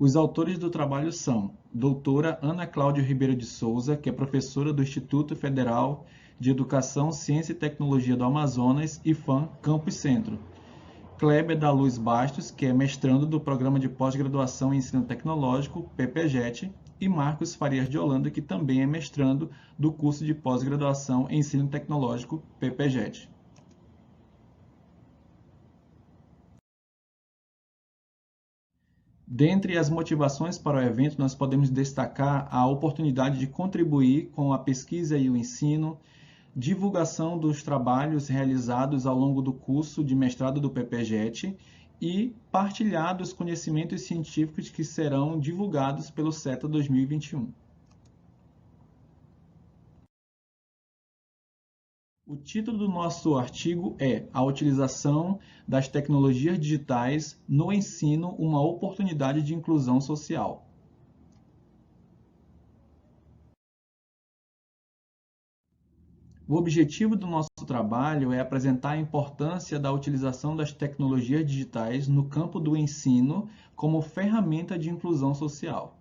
Os autores do trabalho são doutora Ana Cláudia Ribeiro de Souza, que é professora do Instituto Federal de Educação, Ciência e Tecnologia do Amazonas, IFAM Campus Centro. Kleber da Luz Bastos, que é mestrando do Programa de Pós-Graduação em Ensino Tecnológico, PPGET, e Marcos Farias de Holanda, que também é mestrando do curso de Pós-Graduação em Ensino Tecnológico, PPGET. Dentre as motivações para o evento, nós podemos destacar a oportunidade de contribuir com a pesquisa e o ensino, divulgação dos trabalhos realizados ao longo do curso de mestrado do PPGET e partilhar dos conhecimentos científicos que serão divulgados pelo CETA 2021. O título do nosso artigo é A utilização das tecnologias digitais no ensino, uma oportunidade de inclusão social. O objetivo do nosso trabalho é apresentar a importância da utilização das tecnologias digitais no campo do ensino como ferramenta de inclusão social.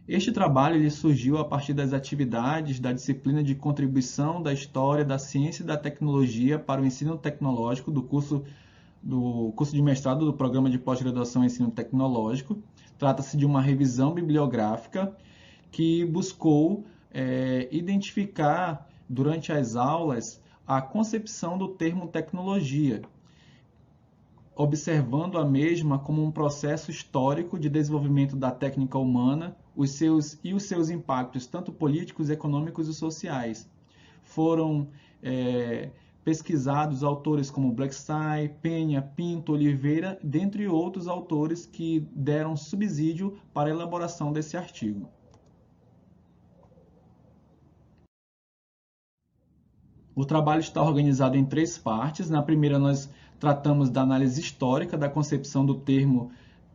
Este trabalho surgiu a partir das atividades da disciplina de contribuição da história, da ciência e da tecnologia para o ensino tecnológico do curso de mestrado do Programa de Pós-Graduação em Ensino Tecnológico. Trata-se de uma revisão bibliográfica que buscou identificar, durante as aulas, a concepção do termo tecnologia, observando a mesma como um processo histórico de desenvolvimento da técnica humana, os seus impactos, tanto políticos, econômicos e sociais. Foram pesquisados autores como Blackstein, Penha, Pinto, Oliveira, dentre outros autores que deram subsídio para a elaboração desse artigo. O trabalho está organizado em 3 partes. Na primeira, nós tratamos da análise histórica da concepção do termo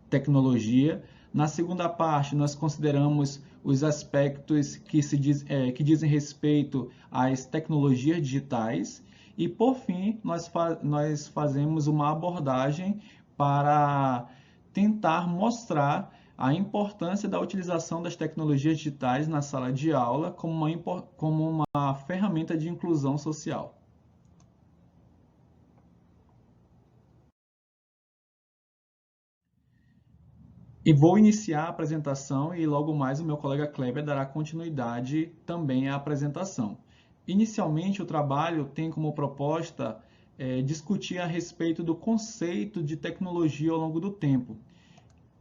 tecnologia. Na segunda parte, nós consideramos os aspectos que dizem respeito às tecnologias digitais. E, por fim, nós fazemos uma abordagem para tentar mostrar a importância da utilização das tecnologias digitais na sala de aula como uma ferramenta de inclusão social. E vou iniciar a apresentação e logo mais o meu colega Kleber dará continuidade também à apresentação. Inicialmente, o trabalho tem como proposta discutir a respeito do conceito de tecnologia ao longo do tempo.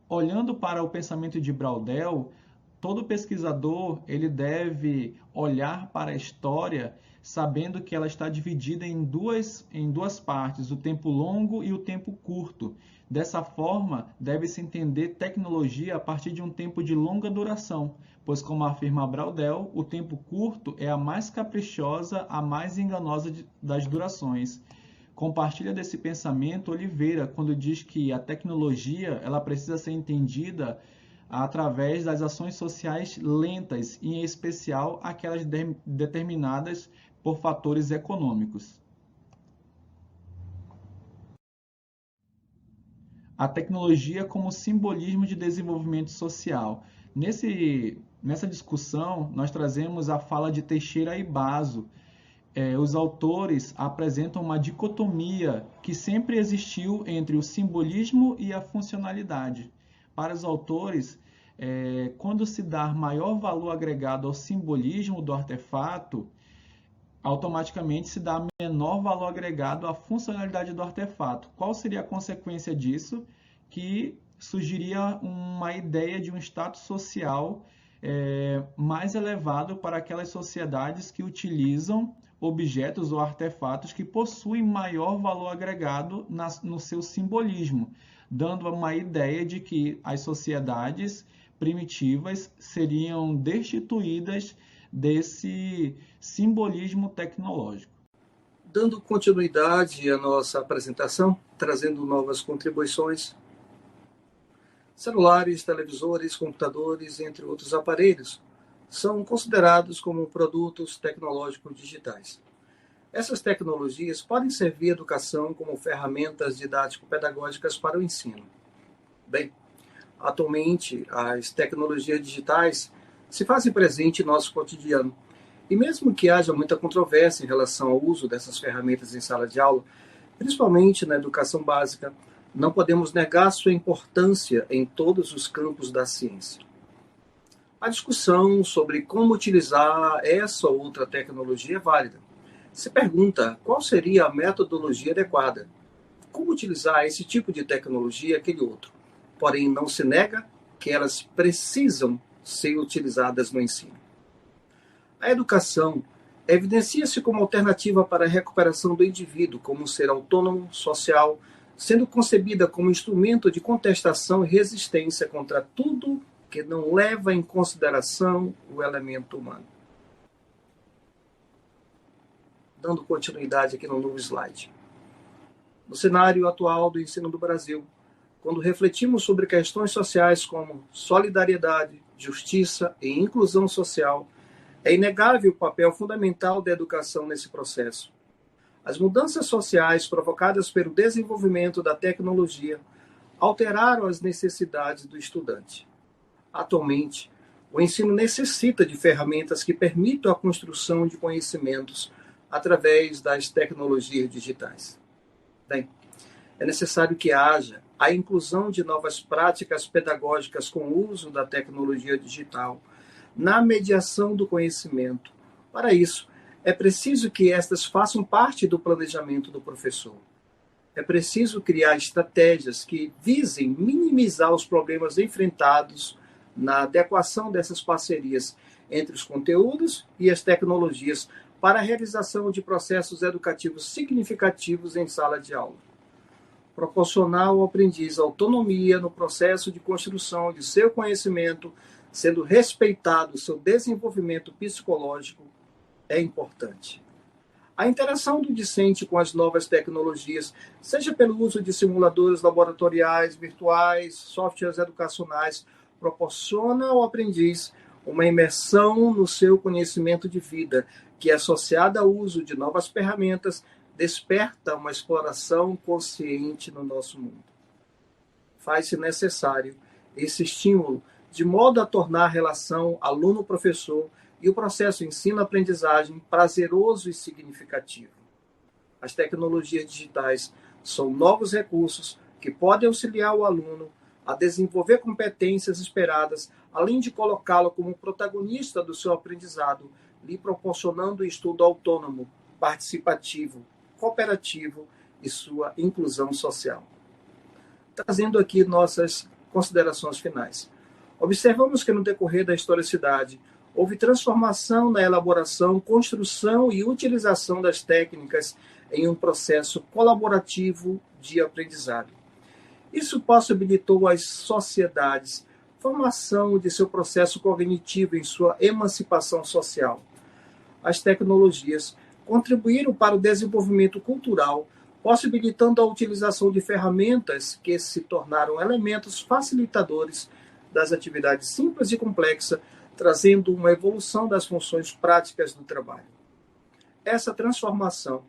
Olhando para o pensamento de Braudel, todo pesquisador ele deve olhar para a história sabendo que ela está dividida em duas partes, o tempo longo e o tempo curto. Dessa forma, deve-se entender tecnologia a partir de um tempo de longa duração, pois, como afirma Braudel, o tempo curto é a mais caprichosa, a mais enganosa das durações. Compartilha desse pensamento Oliveira quando diz que a tecnologia ela precisa ser entendida através das ações sociais lentas, em especial aquelas determinadas por fatores econômicos. A tecnologia como simbolismo de desenvolvimento social. Nessa discussão, nós trazemos a fala de Teixeira e Basso. Os autores apresentam uma dicotomia que sempre existiu entre o simbolismo e a funcionalidade. Para os autores, quando se dá maior valor agregado ao simbolismo do artefato, automaticamente se dá menor valor agregado à funcionalidade do artefato. Qual seria a consequência disso? Que surgiria uma ideia de um status social mais elevado para aquelas sociedades que utilizam objetos ou artefatos que possuem maior valor agregado no seu simbolismo, dando uma ideia de que as sociedades primitivas seriam destituídas desse simbolismo tecnológico. Dando continuidade à nossa apresentação, trazendo novas contribuições, celulares, televisores, computadores, entre outros aparelhos, são considerados como produtos tecnológicos digitais. Essas tecnologias podem servir a educação como ferramentas didático-pedagógicas para o ensino. Bem, atualmente, as tecnologias digitais se fazem presente em nosso cotidiano. E mesmo que haja muita controvérsia em relação ao uso dessas ferramentas em sala de aula, principalmente na educação básica, não podemos negar sua importância em todos os campos da ciência. A discussão sobre como utilizar essa ou outra tecnologia é válida. Se pergunta qual seria a metodologia adequada, como utilizar esse tipo de tecnologia e aquele outro. Porém, não se nega que elas precisam ser utilizadas no ensino. A educação evidencia-se como alternativa para a recuperação do indivíduo como um ser autônomo, social, sendo concebida como instrumento de contestação e resistência contra tudo que não leva em consideração o elemento humano. Dando continuidade aqui no novo slide. No cenário atual do ensino do Brasil, quando refletimos sobre questões sociais como solidariedade, justiça e inclusão social, é inegável o papel fundamental da educação nesse processo. As mudanças sociais provocadas pelo desenvolvimento da tecnologia alteraram as necessidades do estudante. Atualmente, o ensino necessita de ferramentas que permitam a construção de conhecimentos através das tecnologias digitais. Bem, é necessário que haja a inclusão de novas práticas pedagógicas com o uso da tecnologia digital na mediação do conhecimento. Para isso, é preciso que estas façam parte do planejamento do professor. É preciso criar estratégias que visem minimizar os problemas enfrentados na adequação dessas parcerias entre os conteúdos e as tecnologias para a realização de processos educativos significativos em sala de aula. Proporcionar ao aprendiz autonomia no processo de construção de seu conhecimento, sendo respeitado o seu desenvolvimento psicológico, é importante. A interação do discente com as novas tecnologias, seja pelo uso de simuladores laboratoriais, virtuais, softwares educacionais, proporciona ao aprendiz uma imersão no seu conhecimento de vida, que, associada ao uso de novas ferramentas, desperta uma exploração consciente no nosso mundo. Faz-se necessário esse estímulo de modo a tornar a relação aluno-professor e o processo ensino-aprendizagem prazeroso e significativo. As tecnologias digitais são novos recursos que podem auxiliar o aluno a desenvolver competências esperadas, além de colocá-lo como protagonista do seu aprendizado, lhe proporcionando estudo autônomo, participativo, cooperativo e sua inclusão social. Trazendo aqui nossas considerações finais. Observamos que no decorrer da historicidade houve transformação na elaboração, construção e utilização das técnicas em um processo colaborativo de aprendizado. Isso possibilitou às sociedades formação de seu processo cognitivo em sua emancipação social. As tecnologias contribuíram para o desenvolvimento cultural, possibilitando a utilização de ferramentas que se tornaram elementos facilitadores das atividades simples e complexas, trazendo uma evolução das funções práticas do trabalho. Essa transformação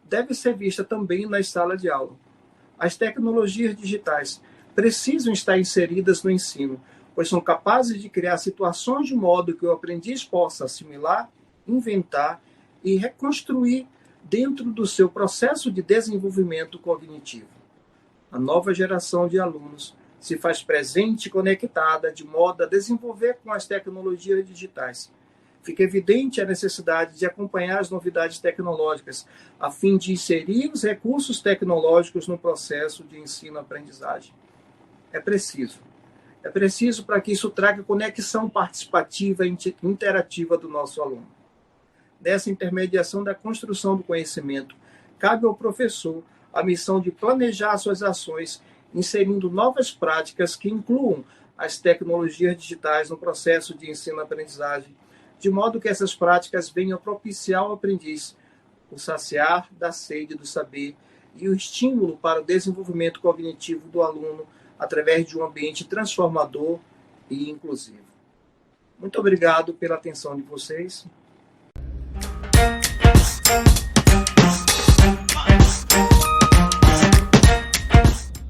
deve ser vista também na sala de aula. As tecnologias digitais precisam estar inseridas no ensino, pois são capazes de criar situações de modo que o aprendiz possa assimilar, inventar e reconstruir dentro do seu processo de desenvolvimento cognitivo. A nova geração de alunos se faz presente e conectada de modo a desenvolver com as tecnologias digitais. Fica evidente a necessidade de acompanhar as novidades tecnológicas, a fim de inserir os recursos tecnológicos no processo de ensino-aprendizagem. É preciso para que isso traga conexão participativa e interativa do nosso aluno. Nessa intermediação da construção do conhecimento, cabe ao professor a missão de planejar suas ações, inserindo novas práticas que incluam as tecnologias digitais no processo de ensino-aprendizagem, de modo que essas práticas venham propiciar ao aprendiz o saciar da sede do saber e o estímulo para o desenvolvimento cognitivo do aluno através de um ambiente transformador e inclusivo. Muito obrigado pela atenção de vocês.